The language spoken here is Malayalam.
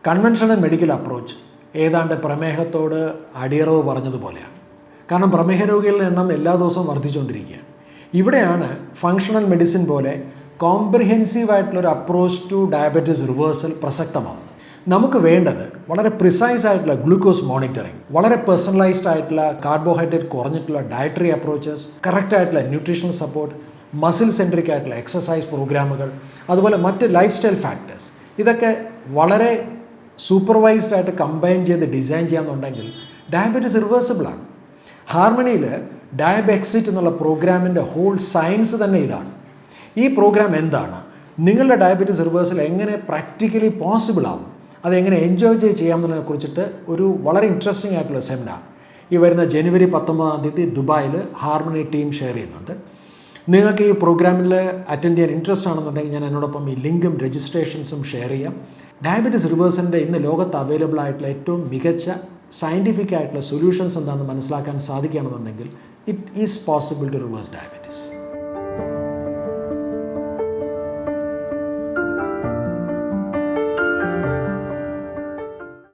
കൺവെൻഷണൽ മെഡിക്കൽ അപ്രോച്ച് ഏതാണ്ട് പ്രമേഹത്തോട് അടിയറവ് പറഞ്ഞതുപോലെയാണ്. കാരണം പ്രമേഹ രോഗികളുടെ എണ്ണം എല്ലാ ദിവസവും വർദ്ധിച്ചുകൊണ്ടിരിക്കുകയാണ്. ഇവിടെയാണ് ഫങ്ഷണൽ മെഡിസിൻ പോലെ കോംപ്രിഹെൻസീവ് ആയിട്ടുള്ളൊരു അപ്രോച്ച് ടു ഡയബറ്റീസ് റിവേഴ്സൽ പ്രസക്തമാവുന്നത്. നമുക്ക് വേണ്ടത് വളരെ പ്രിസൈസ് ആയിട്ടുള്ള ഗ്ലൂക്കോസ് മോണിറ്ററിങ്, വളരെ പേഴ്സണലൈസ്ഡ് ആയിട്ടുള്ള കാർബോഹൈഡ്രേറ്റ് കുറഞ്ഞിട്ടുള്ള ഡയറ്ററി അപ്രോച്ചസ്, കറക്റ്റ് ആയിട്ടുള്ള ന്യൂട്രീഷണൽ സപ്പോർട്ട്, മസിൽ സെൻട്രിക് ആയിട്ടുള്ള എക്സസൈസ് പ്രോഗ്രാമുകൾ, അതുപോലെ മറ്റ് ലൈഫ് സ്റ്റൈൽ ഫാക്ടേഴ്സ്, ഇതൊക്കെ വളരെ സൂപ്പർവൈസ്ഡ് ആയിട്ട് കമ്പൈൻ ചെയ്ത് ഡിസൈൻ ചെയ്യാമെന്നുണ്ടെങ്കിൽ ഡയബറ്റീസ് റിവേഴ്സിബിളാണ്. ഹാർമണിയിൽ ഡയബെക്സിറ്റ് എന്നുള്ള പ്രോഗ്രാമിൻ്റെ ഹോൾ സയൻസ് തന്നെ ഇതാണ്. ഈ പ്രോഗ്രാം എന്താണ്, നിങ്ങളുടെ ഡയബറ്റീസ് റിവേഴ്സൽ എങ്ങനെ പ്രാക്ടിക്കലി പോസിബിൾ ആവും, അതെങ്ങനെ എൻജോയ് ചെയ്യാമെന്നതിനെ കുറിച്ചിട്ട് ഒരു വളരെ ഇൻട്രസ്റ്റിംഗ് ആയിട്ടുള്ള സെമിനാർ ഈ വരുന്ന ജനുവരി 19 ദുബായിൽ ഹാർമണി ടീം ഷെയർ ചെയ്യുന്നുണ്ട്. നിങ്ങൾക്ക് ഈ പ്രോഗ്രാമിൽ അറ്റൻഡ് ചെയ്യാൻ ഇൻട്രസ്റ്റ് ആണെന്നുണ്ടെങ്കിൽ ഞാൻ എന്നോടൊപ്പം ഈ ലിങ്കും രജിസ്ട്രേഷൻസും ഷെയർ ചെയ്യാം. ഡയബറ്റീസ് റിവേഴ്സലിൻ്റെ ഇന്ന് ലോകത്ത് അവൈലബിൾ ആയിട്ടുള്ള ഏറ്റവും മികച്ച സയൻറ്റിഫിക് ആയിട്ടുള്ള സൊല്യൂഷൻസ് എന്താണെന്ന് മനസ്സിലാക്കാൻ സാധിക്കുകയാണെന്നുണ്ടെങ്കിൽ it is possible to reverse diabetes.